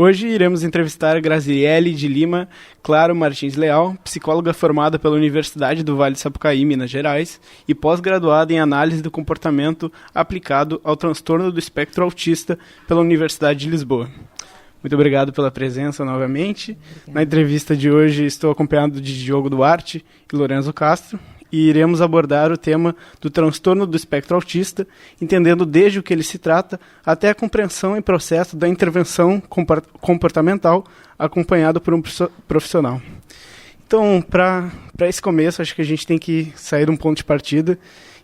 Hoje iremos entrevistar Graziele de Lima Claro Martins Leal, psicóloga formada pela Universidade do Vale do Sapucaí, Minas Gerais, e pós-graduada em análise do comportamento aplicado ao transtorno do espectro autista pela Universidade de Lisboa. Muito obrigado pela presença novamente. Na entrevista de hoje estou acompanhado de Diogo Duarte e Lorenzo Castro, e iremos abordar o tema do transtorno do espectro autista, entendendo desde o que ele se trata até a compreensão e processo da intervenção comportamental acompanhado por um profissional. Então, para esse começo, acho que a gente tem que sair de um ponto de partida,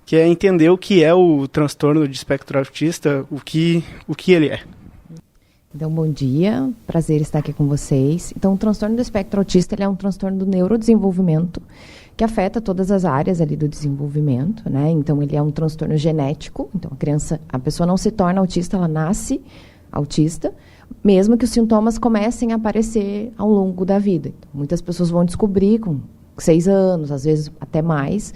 que é entender o que é o transtorno de espectro autista, o que ele é. Então, bom dia, prazer estar aqui com vocês. Então, o transtorno do espectro autista ele é um transtorno do neurodesenvolvimento que afeta todas as áreas ali do desenvolvimento, né? Então, ele é um transtorno genético. Então, a pessoa não se torna autista, ela nasce autista, mesmo que os sintomas comecem a aparecer ao longo da vida. Então, muitas pessoas vão descobrir com 6 anos, às vezes até mais,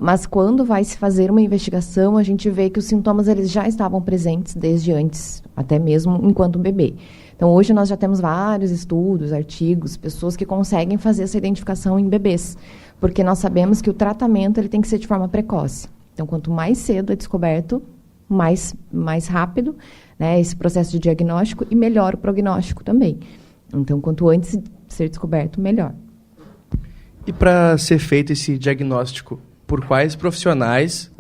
mas quando vai se fazer uma investigação, a gente vê que os sintomas eles já estavam presentes desde antes, até mesmo enquanto bebê. Então, hoje nós já temos vários estudos, artigos, pessoas que conseguem fazer essa identificação em bebês, porque nós sabemos que o tratamento ele tem que ser de forma precoce. Então, quanto mais cedo é descoberto, mais rápido, né, esse processo de diagnóstico e melhor o prognóstico também. Então, quanto antes de ser descoberto, melhor. E para ser feito esse diagnóstico, por quais profissionais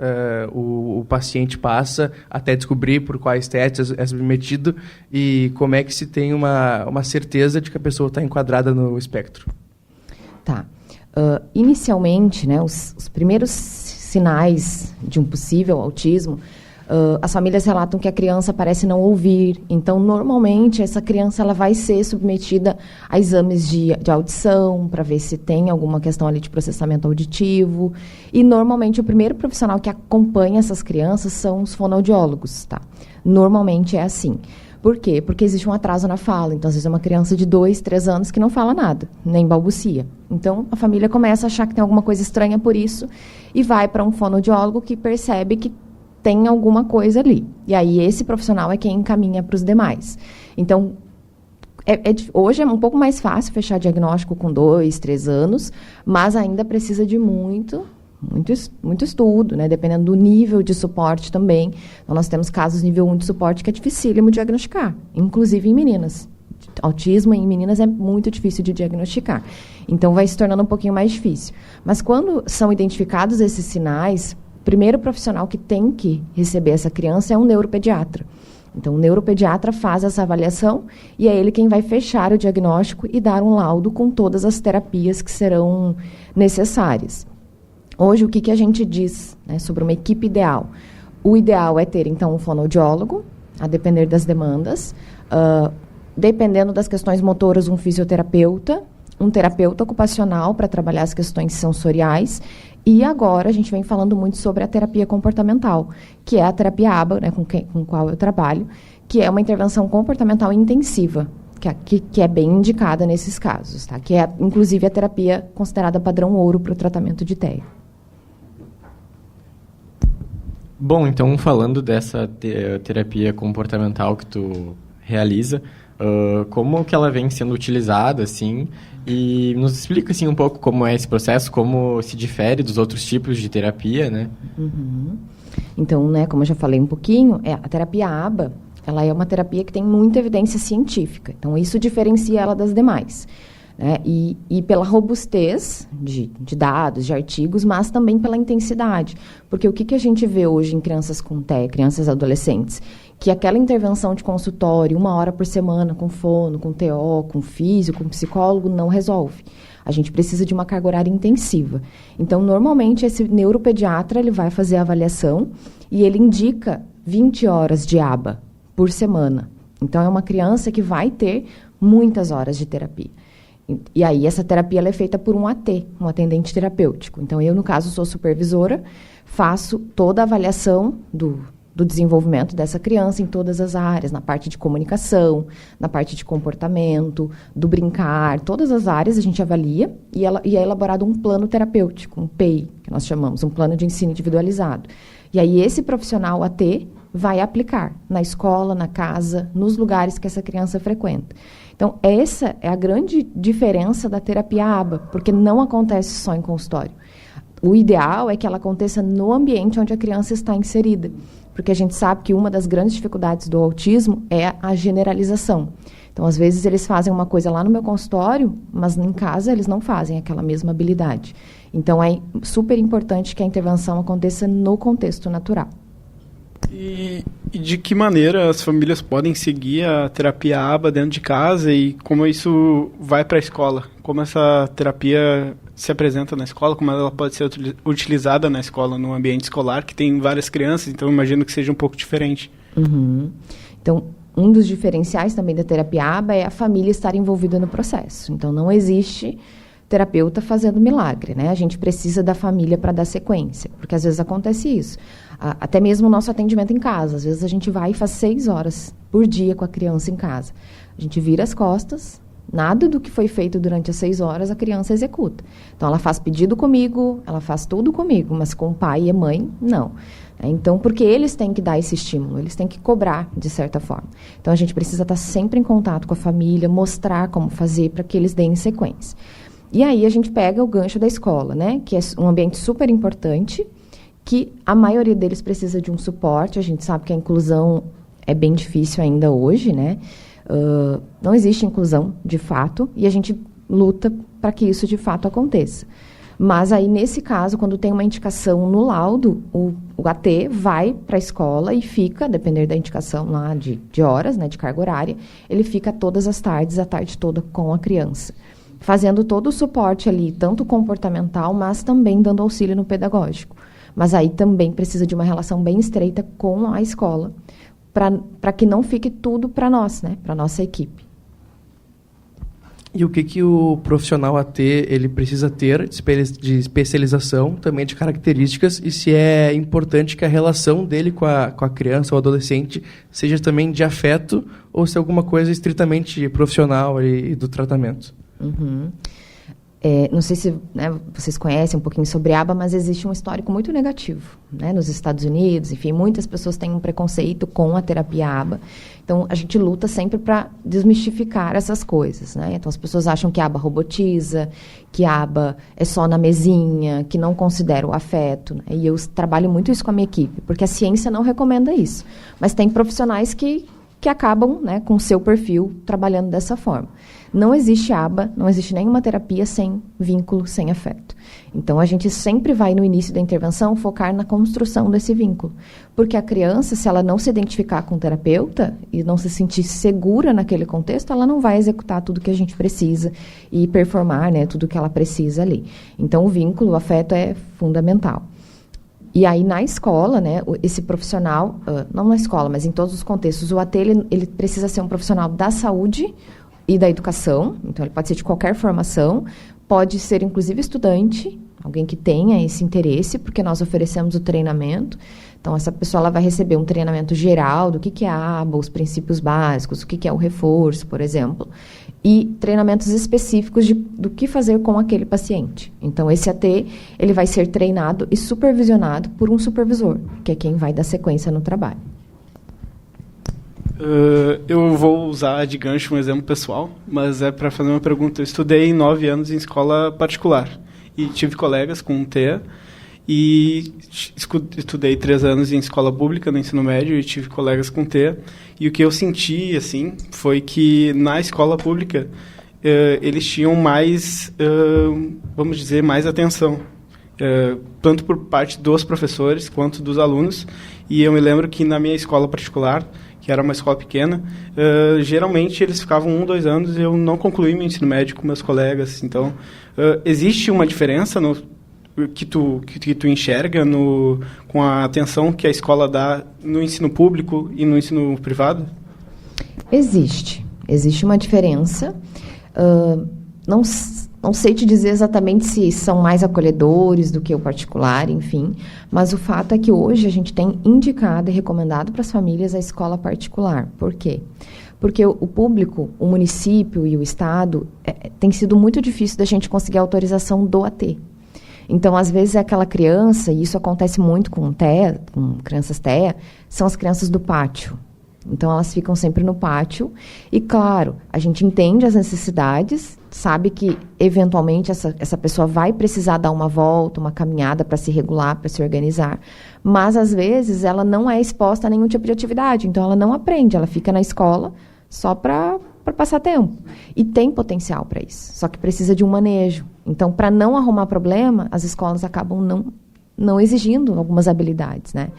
o paciente passa até descobrir por quais testes é submetido e como é que se tem uma certeza de que a pessoa está enquadrada no espectro? Tá. Inicialmente, né, os primeiros sinais de um possível autismo, as famílias relatam que a criança parece não ouvir. Então, normalmente, essa criança ela vai ser submetida a exames de audição, para ver se tem alguma questão ali de processamento auditivo. E, normalmente, o primeiro profissional que acompanha essas crianças são os fonoaudiólogos, tá? Normalmente é assim. Por quê? Porque existe um atraso na fala. Então, às vezes, é uma criança de 2, 3 anos que não fala nada, nem balbucia. Então, a família começa a achar que tem alguma coisa estranha por isso e vai para um fonoaudiólogo que percebe que tem alguma coisa ali. E aí, esse profissional é quem encaminha para os demais. Então, hoje é um pouco mais fácil fechar diagnóstico com 2, 3 anos, mas ainda precisa de muito estudo, né? Dependendo do nível de suporte também. Então, nós temos casos nível 1 de suporte que é dificílimo diagnosticar, inclusive em meninas. Autismo em meninas é muito difícil de diagnosticar. Então, vai se tornando um pouquinho mais difícil. Mas quando são identificados esses sinais, o primeiro profissional que tem que receber essa criança é um neuropediatra. Então, o neuropediatra faz essa avaliação e é ele quem vai fechar o diagnóstico e dar um laudo com todas as terapias que serão necessárias. Hoje, o que a gente diz, né, sobre uma equipe ideal? O ideal é ter, então, um fonoaudiólogo, a depender das demandas, dependendo das questões motoras, um fisioterapeuta, um terapeuta ocupacional para trabalhar as questões sensoriais. E agora a gente vem falando muito sobre a terapia comportamental, que é a terapia ABA, né, com qual eu trabalho, que é uma intervenção comportamental intensiva, que é bem indicada nesses casos, tá? Que é, inclusive, a terapia considerada padrão ouro para o tratamento de TEA. Bom, então, falando dessa terapia comportamental que tu realiza, como que ela vem sendo utilizada, assim, e nos explica, assim, um pouco como é esse processo, como se difere dos outros tipos de terapia, né? Uhum. Então, né, como eu já falei um pouquinho, a terapia ABA, ela é uma terapia que tem muita evidência científica, então isso diferencia ela das demais, né? E pela robustez de dados, de artigos, mas também pela intensidade, porque o que a gente vê hoje em crianças com TEA, crianças e adolescentes, que aquela intervenção de consultório, 1 hora por semana, com fono, com TO, com físico, com psicólogo, não resolve. A gente precisa de uma carga horária intensiva. Então, normalmente, esse neuropediatra ele vai fazer a avaliação e ele indica 20 horas de ABA por semana. Então, é uma criança que vai ter muitas horas de terapia. E aí, essa terapia ela é feita por um AT, um atendente terapêutico. Então, eu, no caso, sou supervisora, faço toda a avaliação do desenvolvimento dessa criança em todas as áreas, na parte de comunicação, na parte de comportamento, do brincar, todas as áreas a gente avalia e é elaborado um plano terapêutico, um PEI, que nós chamamos, um plano de ensino individualizado. E aí esse profissional AT, vai aplicar na escola, na casa, nos lugares que essa criança frequenta. Então, essa é a grande diferença da terapia ABA, porque não acontece só em consultório. O ideal é que ela aconteça no ambiente onde a criança está inserida, porque a gente sabe que uma das grandes dificuldades do autismo é a generalização. Então, às vezes, eles fazem uma coisa lá no meu consultório, mas em casa eles não fazem aquela mesma habilidade. Então, é super importante que a intervenção aconteça no contexto natural. E de que maneira as famílias podem seguir a terapia ABA dentro de casa e como isso vai para a escola? Como essa terapia se apresenta na escola, como ela pode ser utilizada na escola, no ambiente escolar, que tem várias crianças, então imagino que seja um pouco diferente. Uhum. Então, um dos diferenciais também da terapia ABA é a família estar envolvida no processo. Então, não existe terapeuta fazendo milagre, né? A gente precisa da família para dar sequência, porque às vezes acontece isso. Até mesmo o nosso atendimento em casa. Às vezes a gente vai e faz 6 horas por dia com a criança em casa. A gente vira as costas, nada do que foi feito durante as 6 horas a criança executa. Então, ela faz pedido comigo, ela faz tudo comigo, mas com o pai e a mãe, não. Então, porque eles têm que dar esse estímulo, eles têm que cobrar, de certa forma. Então, a gente precisa estar sempre em contato com a família, mostrar como fazer para que eles deem sequência. E aí, a gente pega o gancho da escola, né? Que é um ambiente super importante, que a maioria deles precisa de um suporte. A gente sabe que a inclusão é bem difícil ainda hoje, né? Não existe inclusão, de fato, e a gente luta para que isso, de fato, aconteça. Mas aí, nesse caso, quando tem uma indicação no laudo, o AT vai para a escola e fica, dependendo da indicação lá de horas, né, de carga horária, ele fica todas as tardes, a tarde toda com a criança, fazendo todo o suporte ali, tanto comportamental, mas também dando auxílio no pedagógico. Mas aí também precisa de uma relação bem estreita com a escola, para que não fique tudo para nós, né, para a nossa equipe. E o que o profissional AT ele precisa ter de especialização, também de características, e se é importante que a relação dele com a criança ou adolescente seja também de afeto, ou se é alguma coisa estritamente profissional e do tratamento? Uhum. Não sei se, né, vocês conhecem um pouquinho sobre ABA, mas existe um histórico muito negativo, né, nos Estados Unidos. Enfim, muitas pessoas têm um preconceito com a terapia ABA. Então, a gente luta sempre para desmistificar essas coisas, né? Então, as pessoas acham que a ABA robotiza, que a ABA é só na mesinha, que não considera o afeto, né? E eu trabalho muito isso com a minha equipe, porque a ciência não recomenda isso. Mas tem profissionais que acabam, né, com o seu perfil trabalhando dessa forma. Não existe ABA, não existe nenhuma terapia sem vínculo, sem afeto. Então, a gente sempre vai, no início da intervenção, focar na construção desse vínculo. Porque a criança, se ela não se identificar com o terapeuta e não se sentir segura naquele contexto, ela não vai executar tudo que a gente precisa e performar, né, tudo que ela precisa ali. Então, o vínculo, o afeto é fundamental. E aí, na escola, né, esse profissional, não na escola, mas em todos os contextos, o AT, ele precisa ser um profissional da saúde e da educação. Então, ele pode ser de qualquer formação, pode ser, inclusive, estudante, alguém que tenha esse interesse, porque nós oferecemos o treinamento. Então, essa pessoa ela vai receber um treinamento geral do que é a ABA, os princípios básicos, o que é o reforço, por exemplo, e treinamentos específicos do que fazer com aquele paciente. Então, esse AT, ele vai ser treinado e supervisionado por um supervisor, que é quem vai dar sequência no trabalho. Eu vou usar de gancho um exemplo pessoal, mas é para fazer uma pergunta. Eu estudei 9 anos em escola particular e tive colegas com TEA, e estudei 3 anos em escola pública no ensino médio e tive colegas com TEA, e o que eu senti, assim, foi que na escola pública eles tinham mais, vamos dizer, mais atenção, tanto por parte dos professores quanto dos alunos. E eu me lembro que na minha escola particular, que era uma escola pequena, geralmente eles ficavam 1, 2 anos e eu não concluí meu ensino médio com meus colegas. Então, existe uma diferença que tu enxerga com a atenção que a escola dá no ensino público e no ensino privado? Existe uma diferença. Não sei te dizer exatamente se são mais acolhedores do que o particular, enfim, mas o fato é que hoje a gente tem indicado e recomendado para as famílias a escola particular. Por quê? Porque o público, o município e o Estado, tem sido muito difícil da gente conseguir a autorização do AT. Então, às vezes, é aquela criança, e isso acontece muito com TEA, com crianças TEA, são as crianças do pátio. Então, elas ficam sempre no pátio. E, claro, a gente entende as necessidades, sabe que, eventualmente, essa pessoa vai precisar dar uma volta, uma caminhada para se regular, para se organizar. Mas, às vezes, ela não é exposta a nenhum tipo de atividade. Então, ela não aprende, ela fica na escola só para passar tempo. E tem potencial para isso, só que precisa de um manejo. Então, para não arrumar problema, as escolas acabam não exigindo algumas habilidades, né?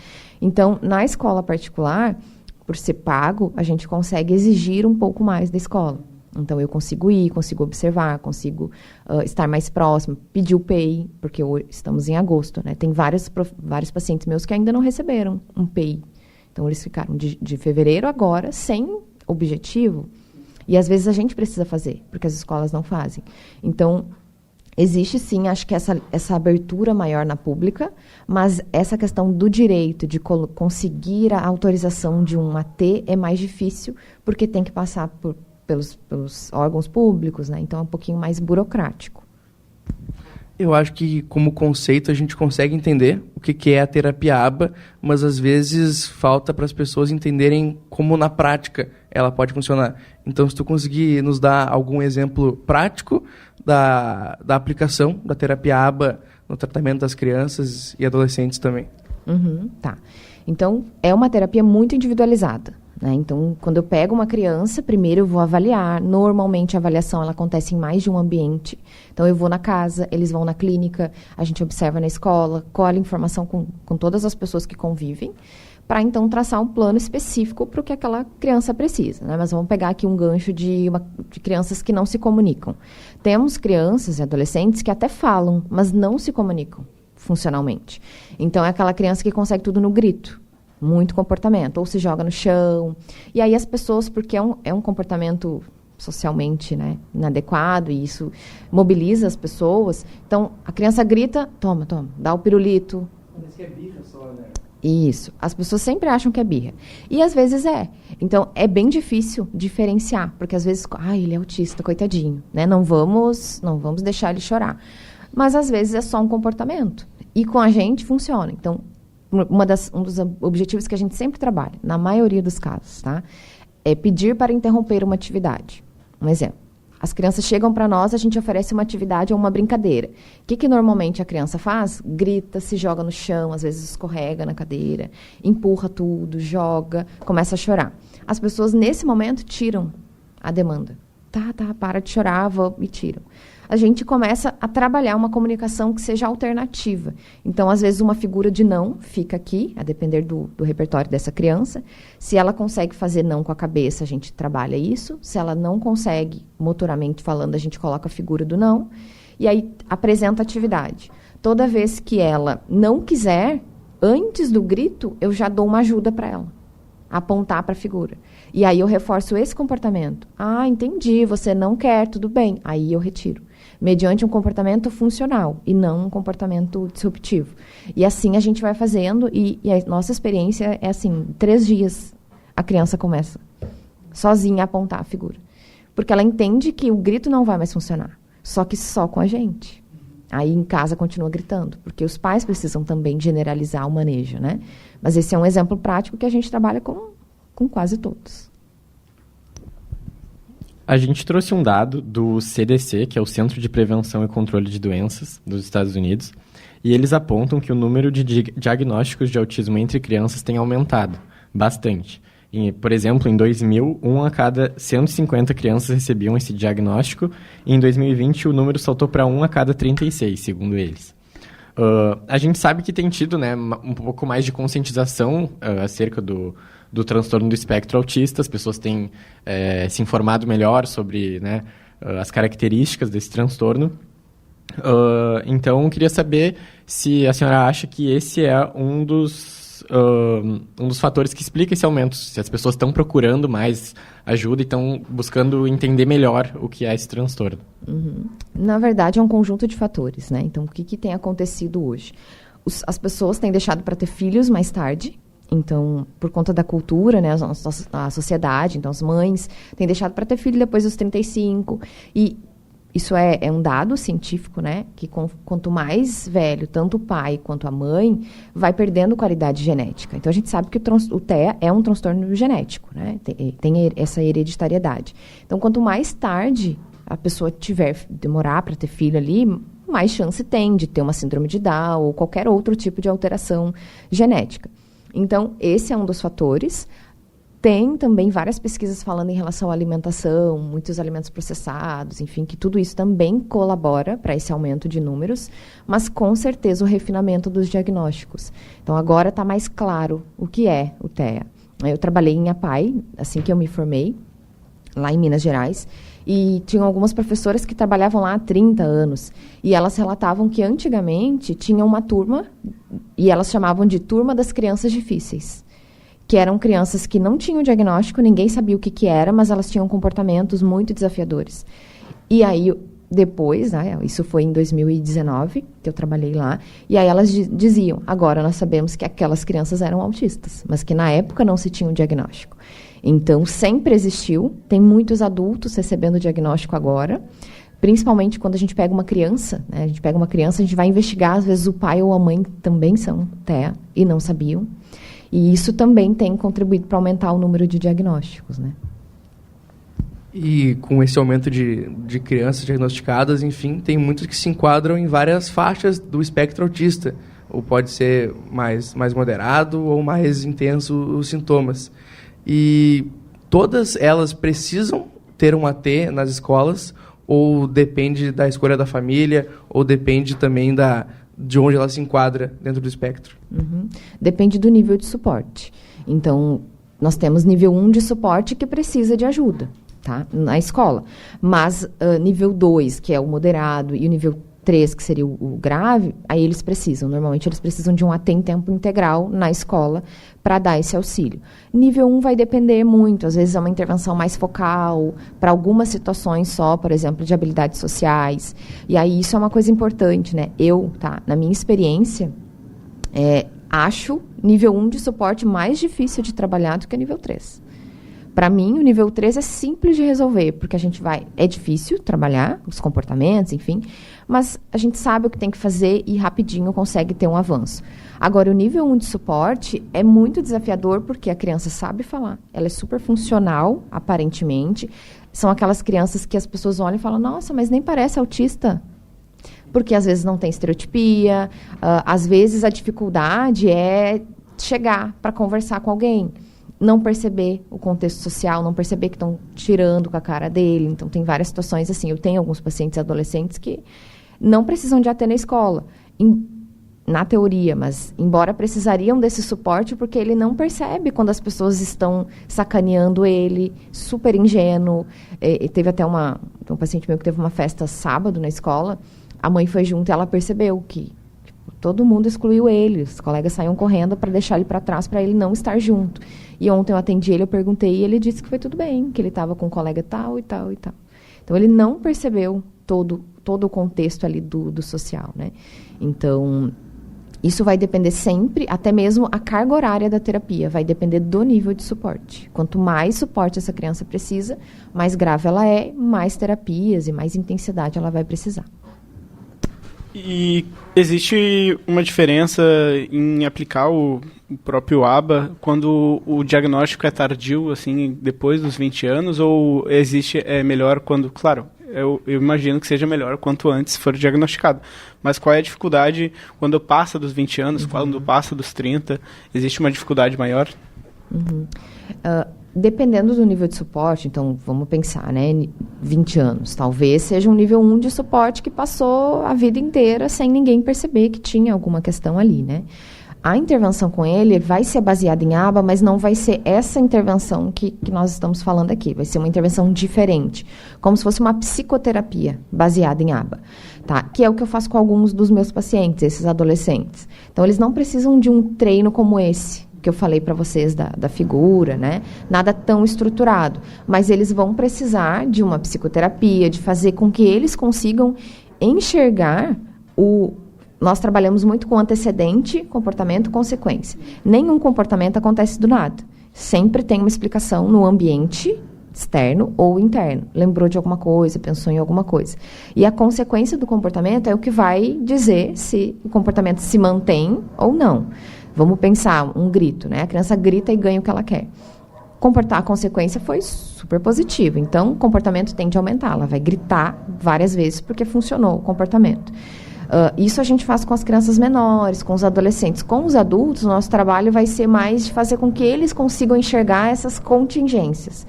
Então, na escola particular, por ser pago, a gente consegue exigir um pouco mais da escola. Então, eu consigo ir, consigo observar, consigo estar mais próximo, pedir o PEI, porque hoje estamos em agosto, né? Tem vários pacientes meus que ainda não receberam um PEI. Então, eles ficaram de fevereiro agora sem objetivo. E, às vezes, a gente precisa fazer, porque as escolas não fazem. Então, existe, sim, acho que essa abertura maior na pública, mas essa questão do direito de conseguir a autorização de um AT é mais difícil, porque tem que passar pelos órgãos públicos, né? Então, é um pouquinho mais burocrático. Eu acho que, como conceito, a gente consegue entender o que é a terapia ABA, mas, às vezes, falta para as pessoas entenderem como, na prática, ela pode funcionar. Então, se tu conseguir nos dar algum exemplo prático da aplicação da terapia ABA no tratamento das crianças e adolescentes também. Tá. Então, é uma terapia muito individualizada, né? Então, quando eu pego uma criança, primeiro eu vou avaliar. Normalmente, a avaliação ela acontece em mais de um ambiente. Então, eu vou na casa, eles vão na clínica, a gente observa na escola, colhe informação com todas as pessoas que convivem, para, então, traçar um plano específico para o que aquela criança precisa, né? Mas vamos pegar aqui um gancho de crianças que não se comunicam. Temos crianças e adolescentes que até falam, mas não se comunicam funcionalmente. Então, é aquela criança que consegue tudo no grito, muito comportamento, ou se joga no chão. E aí as pessoas, porque é um comportamento socialmente, né, inadequado, e isso mobiliza as pessoas. Então, a criança grita, toma, dá o pirulito. Parece que é birra só, né? Isso. As pessoas sempre acham que é birra. E às vezes é. Então, é bem difícil diferenciar, porque às vezes, ele é autista, coitadinho, né? Não vamos deixar ele chorar. Mas às vezes é só um comportamento. E com a gente funciona. Então, um dos objetivos que a gente sempre trabalha, na maioria dos casos, tá? É pedir para interromper uma atividade. Um exemplo. As crianças chegam para nós, a gente oferece uma atividade ou uma brincadeira. O que normalmente a criança faz? Grita, se joga no chão, às vezes escorrega na cadeira, empurra tudo, joga, começa a chorar. As pessoas, nesse momento, tiram a demanda. Tá, para de chorar, e tiram. A gente começa a trabalhar uma comunicação que seja alternativa. Então, às vezes, uma figura de não fica aqui, a depender do repertório dessa criança. Se ela consegue fazer não com a cabeça, a gente trabalha isso. Se ela não consegue, motoramente falando, a gente coloca a figura do não. E aí, apresenta a atividade. Toda vez que ela não quiser, antes do grito, eu já dou uma ajuda para ela. Apontar para a figura. E aí eu reforço esse comportamento. Entendi, você não quer, tudo bem. Aí eu retiro. Mediante um comportamento funcional e não um comportamento disruptivo. E assim a gente vai fazendo e a nossa experiência é assim, em 3 dias a criança começa sozinha a apontar a figura. Porque ela entende que o grito não vai mais funcionar, só que só com a gente. Aí em casa continua gritando, porque os pais precisam também generalizar o manejo, né? Mas esse é um exemplo prático que a gente trabalha com quase todos. A gente trouxe um dado do CDC, que é o Centro de Prevenção e Controle de Doenças dos Estados Unidos, e eles apontam que o número de diagnósticos de autismo entre crianças tem aumentado bastante. Por exemplo, em 2000, 1 a cada 150 crianças recebiam esse diagnóstico, e em 2020 o número saltou para 1 a cada 36, segundo eles. A gente sabe que tem tido, né, um pouco mais de conscientização acerca do transtorno do espectro autista. As pessoas têm se informado melhor sobre, né, as características desse transtorno. Então, eu queria saber se a senhora acha que esse é um dos fatores que explica esse aumento, se as pessoas estão procurando mais ajuda e estão buscando entender melhor o que é esse transtorno. Na verdade, é um conjunto de fatores, né? Então, o que tem acontecido hoje? As pessoas têm deixado para ter filhos mais tarde. Então, por conta da cultura, né, a sociedade, então as mães têm deixado para ter filho depois dos 35. E isso é um dado científico, né? Que quanto mais velho, tanto o pai quanto a mãe, vai perdendo qualidade genética. Então, a gente sabe que o TEA é um transtorno genético, né? Tem essa hereditariedade. Então, quanto mais tarde a pessoa demorar para ter filho ali, mais chance tem de ter uma síndrome de Down ou qualquer outro tipo de alteração genética. Então, esse é um dos fatores. Tem também várias pesquisas falando em relação à alimentação, muitos alimentos processados, enfim, que tudo isso também colabora para esse aumento de números, mas com certeza o refinamento dos diagnósticos. Então, agora está mais claro o que é o TEA. Eu trabalhei em APAE, assim que eu me formei, lá em Minas Gerais, e tinham algumas professoras que trabalhavam lá há 30 anos, e elas relatavam que antigamente tinha uma turma, e elas chamavam de turma das crianças difíceis, que eram crianças que não tinham diagnóstico, ninguém sabia o que era, mas elas tinham comportamentos muito desafiadores. E aí, depois, né, isso foi em 2019, que eu trabalhei lá, e aí elas diziam, agora nós sabemos que aquelas crianças eram autistas, mas que na época não se tinha um diagnóstico. Então, sempre existiu, tem muitos adultos recebendo diagnóstico agora, principalmente quando a gente pega uma criança, né, a gente vai investigar, às vezes o pai ou a mãe também são TEA e não sabiam. E isso também tem contribuído para aumentar o número de diagnósticos, né? E com esse aumento de crianças diagnosticadas, enfim, tem muitos que se enquadram em várias faixas do espectro autista. Ou pode ser mais moderado ou mais intenso os sintomas. E todas elas precisam ter um AT nas escolas, ou depende da escolha da família, ou depende também de onde ela se enquadra dentro do espectro? Uhum. Depende do nível de suporte. Então, nós temos nível 1 de suporte que precisa de ajuda, tá? Na escola. Mas nível 2, que é o moderado, e o nível 3, que seria o grave, aí normalmente eles precisam de um AT em tempo integral na escola para dar esse auxílio. Nível 1 vai depender muito, às vezes é uma intervenção mais focal, para algumas situações só, por exemplo, de habilidades sociais. E aí isso é uma coisa importante, né? Na minha experiência, acho nível 1 de suporte mais difícil de trabalhar do que o nível 3. Para mim, o nível 3 é simples de resolver, porque é difícil trabalhar os comportamentos, enfim, mas a gente sabe o que tem que fazer e rapidinho consegue ter um avanço. Agora, o nível 1 de suporte é muito desafiador porque a criança sabe falar, ela é super funcional, aparentemente. São aquelas crianças que as pessoas olham e falam, nossa, mas nem parece autista. Porque às vezes não tem estereotipia, às vezes a dificuldade é chegar para conversar com alguém. Não perceber o contexto social, não perceber que estão tirando com a cara dele. Então, tem várias situações assim. Eu tenho alguns pacientes adolescentes que não precisam de AT na escola, na teoria, mas embora precisariam desse suporte porque ele não percebe quando as pessoas estão sacaneando ele, super ingênuo. Teve até um paciente meu que teve uma festa sábado na escola, a mãe foi junto e ela percebeu que todo mundo excluiu ele, os colegas saíam correndo para deixar ele para trás, para ele não estar junto. E ontem eu atendi ele, eu perguntei, e ele disse que foi tudo bem, que ele estava com um colega tal e tal e tal. Então, ele não percebeu todo o contexto ali do social, né? Então, isso vai depender sempre, até mesmo a carga horária da terapia, vai depender do nível de suporte. Quanto mais suporte essa criança precisa, mais grave ela é, mais terapias e mais intensidade ela vai precisar. E existe uma diferença em aplicar o próprio ABA quando o diagnóstico é tardio, assim, depois dos 20 anos, ou é melhor quando, claro, eu imagino que seja melhor quanto antes for diagnosticado, mas qual é a dificuldade quando passa dos 20 anos, quando passa dos 30, existe uma dificuldade maior? Dependendo do nível de suporte, então vamos pensar, né, 20 anos, talvez seja um nível 1 de suporte que passou a vida inteira sem ninguém perceber que tinha alguma questão ali, né. A intervenção com ele vai ser baseada em ABA, mas não vai ser essa intervenção que nós estamos falando aqui, vai ser uma intervenção diferente, como se fosse uma psicoterapia baseada em ABA, tá? Que é o que eu faço com alguns dos meus pacientes, esses adolescentes. Então, eles não precisam de um treino como esse, que eu falei para vocês da figura, né? Nada tão estruturado. Mas eles vão precisar de uma psicoterapia, de fazer com que eles consigam enxergar Nós trabalhamos muito com antecedente, comportamento, consequência. Nenhum comportamento acontece do nada. Sempre tem uma explicação no ambiente externo ou interno. Lembrou de alguma coisa, pensou em alguma coisa. E a consequência do comportamento é o que vai dizer se o comportamento se mantém ou não. Vamos pensar, um grito, né? A criança grita e ganha o que ela quer. A consequência foi super positiva. Então, o comportamento tende a aumentar. Ela vai gritar várias vezes porque funcionou o comportamento. Isso a gente faz com as crianças menores, com os adolescentes. Com os adultos, o nosso trabalho vai ser mais de fazer com que eles consigam enxergar essas contingências.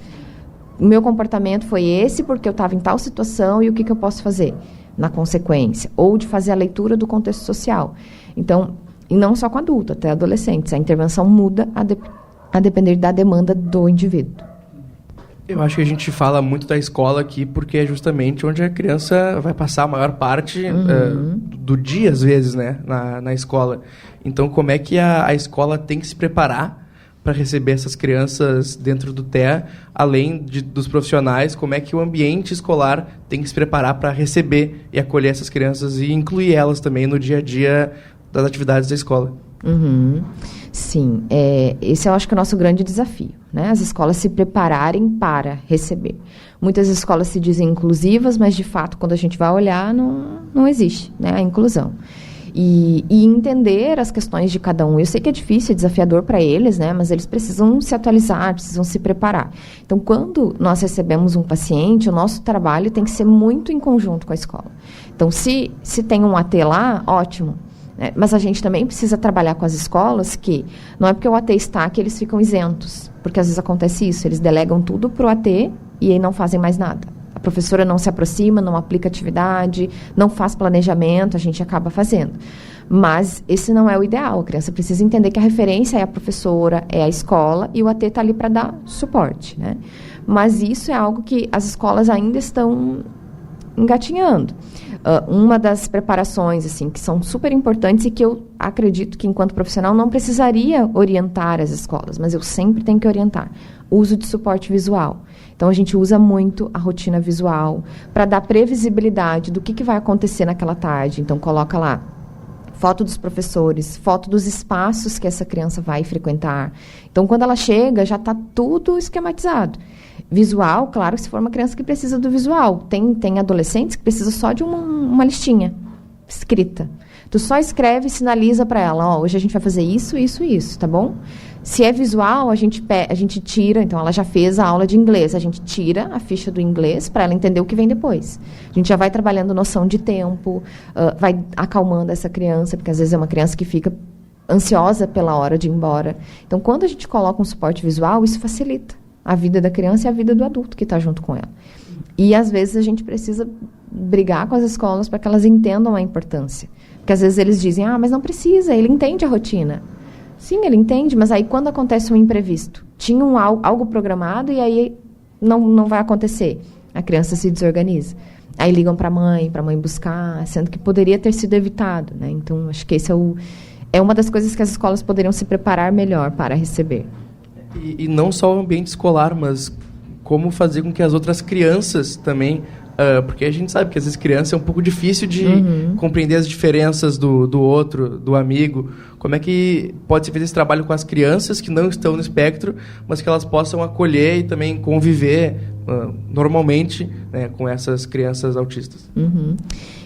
O meu comportamento foi esse porque eu estava em tal situação e o que eu posso fazer na consequência. Ou de fazer a leitura do contexto social. Então, e não só com adulto, até adolescentes. A intervenção muda a depender da demanda do indivíduo. Eu acho que a gente fala muito da escola aqui porque é justamente onde a criança vai passar a maior parte do dia, às vezes, né, na escola. Então, como é que a escola tem que se preparar para receber essas crianças dentro do TEA, além dos profissionais, como é que o ambiente escolar tem que se preparar para receber e acolher essas crianças e incluir elas também no dia a dia das atividades da escola? Sim, esse eu acho que é o nosso grande desafio, né? As escolas se prepararem para receber. Muitas escolas se dizem inclusivas, mas de fato, quando a gente vai olhar, não existe, né, a inclusão. E entender as questões de cada um. Eu sei que é difícil, é desafiador para eles, né? Mas eles precisam se atualizar, precisam se preparar. Então, quando nós recebemos um paciente, o nosso trabalho tem que ser muito em conjunto com a escola. Então, se tem um AT lá, ótimo. Mas a gente também precisa trabalhar com as escolas que não é porque o AT está que eles ficam isentos, porque às vezes acontece isso, eles delegam tudo para o AT e aí não fazem mais nada. A professora não se aproxima, não aplica atividade, não faz planejamento, a gente acaba fazendo. Mas esse não é o ideal, a criança precisa entender que a referência é a professora, é a escola e o AT está ali para dar suporte, né? Mas isso é algo que as escolas ainda estão engatinhando. Uma das preparações assim, que são super importantes e que eu acredito que, enquanto profissional, não precisaria orientar as escolas, mas eu sempre tenho que orientar. O uso de suporte visual. Então, a gente usa muito a rotina visual para dar previsibilidade do que vai acontecer naquela tarde. Então, coloca lá foto dos professores, foto dos espaços que essa criança vai frequentar. Então, quando ela chega, já está tudo esquematizado. Visual, claro, se for uma criança que precisa do visual. Tem adolescentes que precisam só de uma listinha escrita. Tu só escreve e sinaliza para ela, hoje a gente vai fazer isso, isso e isso, tá bom? Se é visual, a gente tira, então ela já fez a aula de inglês, a gente tira a ficha do inglês para ela entender o que vem depois. A gente já vai trabalhando noção de tempo, vai acalmando essa criança, porque às vezes é uma criança que fica ansiosa pela hora de ir embora. Então, quando a gente coloca um suporte visual, isso facilita a vida da criança e a vida do adulto que está junto com ela. E, às vezes, a gente precisa brigar com as escolas para que elas entendam a importância. Porque, às vezes, eles dizem, mas não precisa, ele entende a rotina. Sim, ele entende, mas aí, quando acontece um imprevisto, tinha algo programado e aí não vai acontecer. A criança se desorganiza. Aí ligam para a mãe buscar, sendo que poderia ter sido evitado, né? Então, acho que esse é uma das coisas que as escolas poderiam se preparar melhor para receber. E não só o ambiente escolar, mas como fazer com que as outras crianças também... porque a gente sabe que às vezes criança é um pouco difícil de compreender as diferenças do outro, do amigo. Como é que pode ser feito esse trabalho com as crianças que não estão no espectro, mas que elas possam acolher e também conviver normalmente, né, com essas crianças autistas?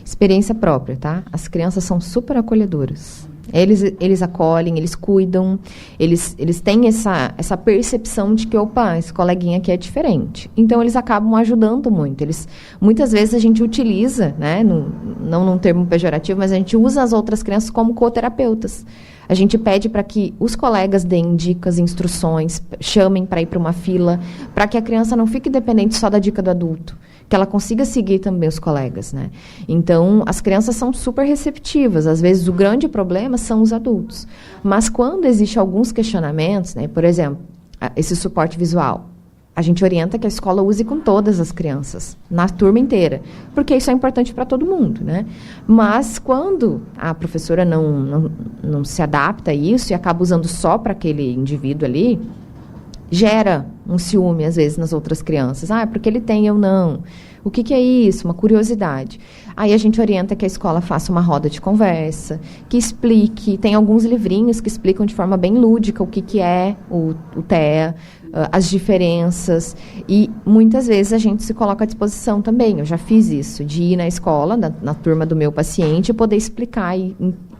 Experiência própria, tá? As crianças são super acolhedoras. Eles acolhem, eles cuidam, eles têm essa percepção de que, esse coleguinha aqui é diferente. Então, eles acabam ajudando muito. Muitas vezes a gente utiliza, né, não num termo pejorativo, mas a gente usa as outras crianças como coterapeutas. A gente pede para que os colegas deem dicas, instruções, chamem para ir para uma fila, para que a criança não fique dependente só da dica do adulto, que ela consiga seguir também os colegas, né? Então, as crianças são super receptivas. Às vezes, o grande problema são os adultos. Mas, quando existe alguns questionamentos, né? Por exemplo, esse suporte visual, a gente orienta que a escola use com todas as crianças, na turma inteira, porque isso é importante para todo mundo, né? Mas, quando a professora não se adapta a isso e acaba usando só para aquele indivíduo ali, gera um ciúme, às vezes, nas outras crianças. Porque ele tem, eu não. O que é isso? Uma curiosidade. Aí a gente orienta que a escola faça uma roda de conversa, que explique, tem alguns livrinhos que explicam de forma bem lúdica o que é o TEA, as diferenças, e muitas vezes a gente se coloca à disposição também. Eu já fiz isso, de ir na escola, na turma do meu paciente, e poder explicar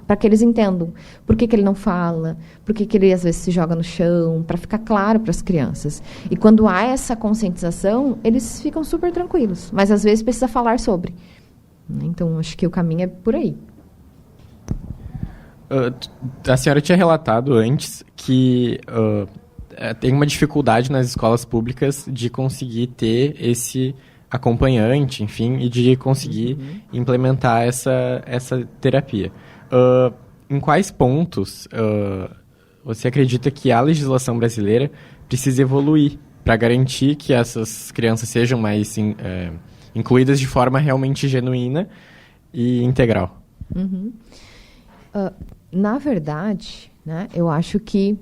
para que eles entendam por que ele não fala, por que ele às vezes se joga no chão, para ficar claro para as crianças. E quando há essa conscientização, eles ficam super tranquilos, mas às vezes precisa falar sobre. Então, acho que o caminho é por aí. A senhora tinha relatado antes que tem uma dificuldade nas escolas públicas de conseguir ter esse acompanhante, enfim, e de conseguir implementar essa terapia. Em quais pontos você acredita que a legislação brasileira precisa evoluir para garantir que essas crianças sejam mais incluídas de forma realmente genuína e integral? Na verdade, né, eu acho que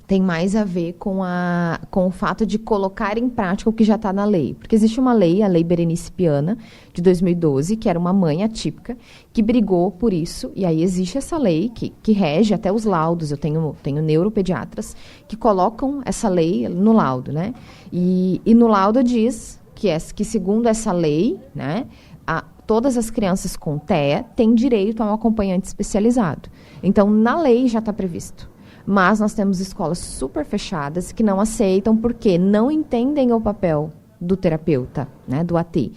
tem mais a ver com o fato de colocar em prática o que já está na lei. Porque existe uma lei, a Lei Berenice Piana, de 2012, que era uma mãe atípica, que brigou por isso, e aí existe essa lei que rege até os laudos. Eu tenho neuropediatras que colocam essa lei no laudo, né? E no laudo diz que segundo essa lei, né, todas as crianças com TEA têm direito a um acompanhante especializado. Então, na lei já está previsto. Mas nós temos escolas super fechadas que não aceitam porque não entendem o papel do terapeuta, né, do AT.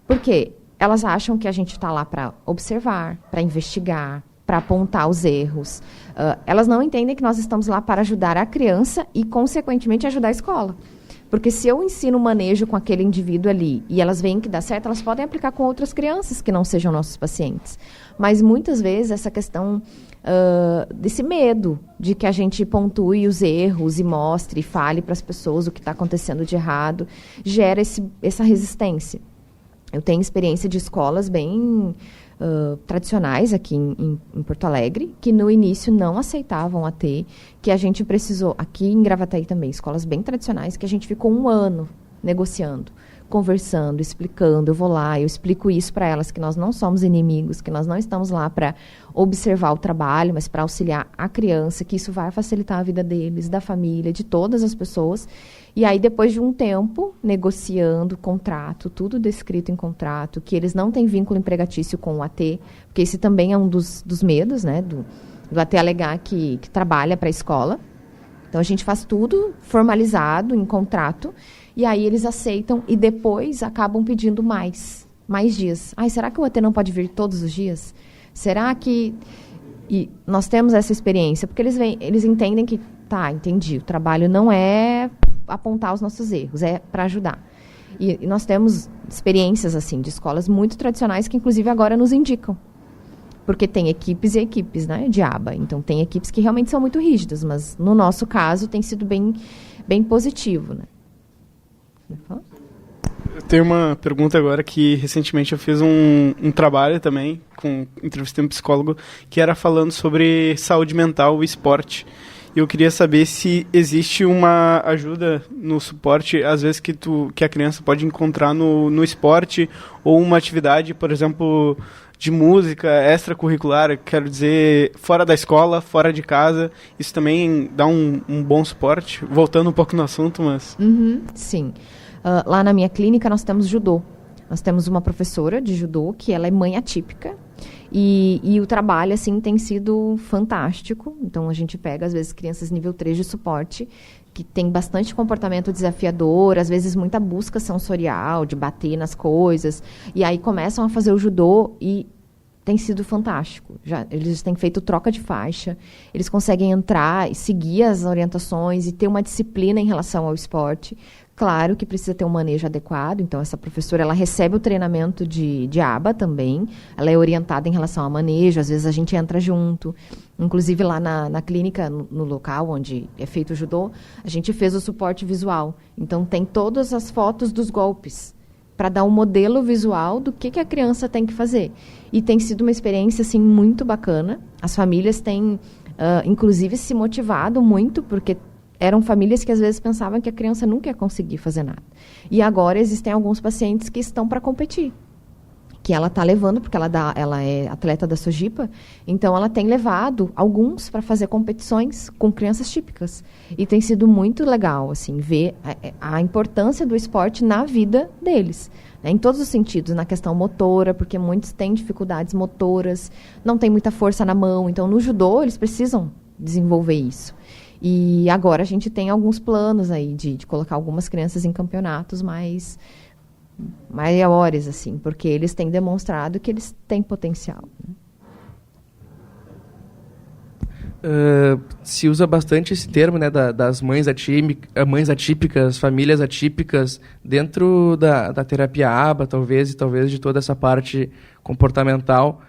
Porque elas acham que a gente está lá para observar, para investigar, para apontar os erros. Elas não entendem que nós estamos lá para ajudar a criança e, consequentemente, ajudar a escola. Porque se eu ensino o manejo com aquele indivíduo ali e elas veem que dá certo, elas podem aplicar com outras crianças que não sejam nossos pacientes. Mas, muitas vezes, essa questão desse medo de que a gente pontue os erros e mostre e fale para as pessoas o que está acontecendo de errado, gera essa resistência. Eu tenho experiência de escolas bem tradicionais aqui em Porto Alegre, que no início não aceitavam AT, que a gente precisou, aqui em Gravataí também, escolas bem tradicionais, que a gente ficou 1 ano negociando, conversando, explicando. Eu vou lá, eu explico isso para elas, que nós não somos inimigos, que nós não estamos lá para observar o trabalho, mas para auxiliar a criança, que isso vai facilitar a vida deles, da família, de todas as pessoas. E aí, depois de um tempo, negociando contrato, tudo descrito em contrato, que eles não têm vínculo empregatício com o AT, porque esse também é um dos medos, né, do AT alegar que trabalha para a escola. Então, a gente faz tudo formalizado em contrato, e aí eles aceitam e depois acabam pedindo mais dias. Será que o AT não pode vir todos os dias? Será que... E nós temos essa experiência, porque eles entendem que, entendi, o trabalho não é apontar os nossos erros, é para ajudar. E nós temos experiências, assim, de escolas muito tradicionais que, inclusive, agora nos indicam. Porque tem equipes e equipes, né, de aba. Então, tem equipes que realmente são muito rígidas, mas, no nosso caso, tem sido bem positivo, né? Eu tenho uma pergunta agora que recentemente eu fiz um trabalho também, entrevistei um psicólogo, que era falando sobre saúde mental e esporte. E eu queria saber se existe uma ajuda no suporte, às vezes, que a criança pode encontrar no esporte, ou uma atividade, por exemplo, de música extracurricular, quero dizer, fora da escola, fora de casa. Isso também dá um bom suporte? Voltando um pouco no assunto, mas... Sim. Lá na minha clínica nós temos judô. Nós temos uma professora de judô que ela é mãe atípica e o trabalho assim tem sido fantástico. Então a gente pega às vezes crianças nível 3 de suporte que tem bastante comportamento desafiador, às vezes muita busca sensorial, de bater nas coisas, e aí começam a fazer o judô e tem sido fantástico. Eles têm feito troca de faixa, eles conseguem entrar e seguir as orientações e ter uma disciplina em relação ao esporte. Claro que precisa ter um manejo adequado, então essa professora ela recebe o treinamento de aba também, ela é orientada em relação ao manejo, às vezes a gente entra junto. Inclusive lá na clínica, no local onde é feito o judô, a gente fez o suporte visual. Então tem todas as fotos dos golpes, para dar um modelo visual do que a criança tem que fazer. E tem sido uma experiência assim, muito bacana. As famílias têm, inclusive, se motivado muito, porque eram famílias que às vezes pensavam que a criança nunca ia conseguir fazer nada. E agora existem alguns pacientes que estão para competir, que ela está levando, porque ela é atleta da Sojipa, então ela tem levado alguns para fazer competições com crianças típicas. E tem sido muito legal, assim, ver a importância do esporte na vida deles, né, em todos os sentidos, na questão motora, porque muitos têm dificuldades motoras, não tem muita força na mão, então no judô eles precisam desenvolver isso. E agora a gente tem alguns planos aí de colocar algumas crianças em campeonatos maiores, assim, porque eles têm demonstrado que eles têm potencial, né? Se usa bastante esse termo, né, das mães atípicas, famílias atípicas, dentro da terapia ABA, talvez de toda essa parte comportamental.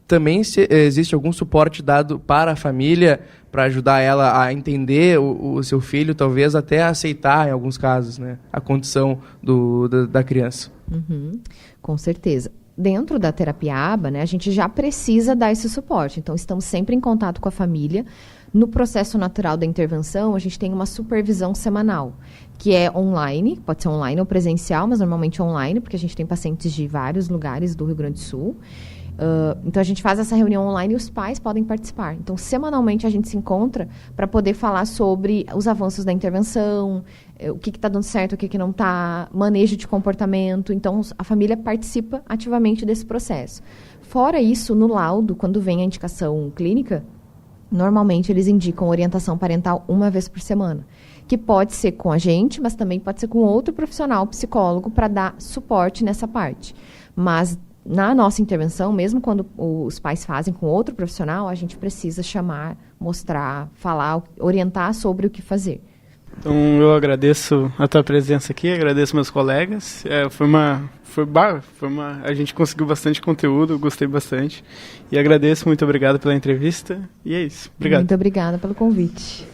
Também existe algum suporte dado para a família, para ajudar ela a entender o seu filho, talvez até a aceitar, em alguns casos, né, a condição da criança? Uhum, com certeza. Dentro da terapia ABA, né, a gente já precisa dar esse suporte. Então, estamos sempre em contato com a família. No processo natural da intervenção, a gente tem uma supervisão semanal, que é online, pode ser online ou presencial, mas normalmente online, porque a gente tem pacientes de vários lugares do Rio Grande do Sul. Então, a gente faz essa reunião online e os pais podem participar. Então, semanalmente, a gente se encontra para poder falar sobre os avanços da intervenção, o que está dando certo, o que não está, manejo de comportamento. Então, a família participa ativamente desse processo. Fora isso, no laudo, quando vem a indicação clínica, normalmente eles indicam orientação parental uma vez por semana, que pode ser com a gente, mas também pode ser com outro profissional, psicólogo, para dar suporte nessa parte. Mas na nossa intervenção, mesmo quando os pais fazem com outro profissional, a gente precisa chamar, mostrar, falar, orientar sobre o que fazer. Então, eu agradeço a tua presença aqui, agradeço meus colegas. A gente conseguiu bastante conteúdo, eu gostei bastante. E agradeço, muito obrigado pela entrevista. E é isso. Obrigado. Muito obrigada pelo convite.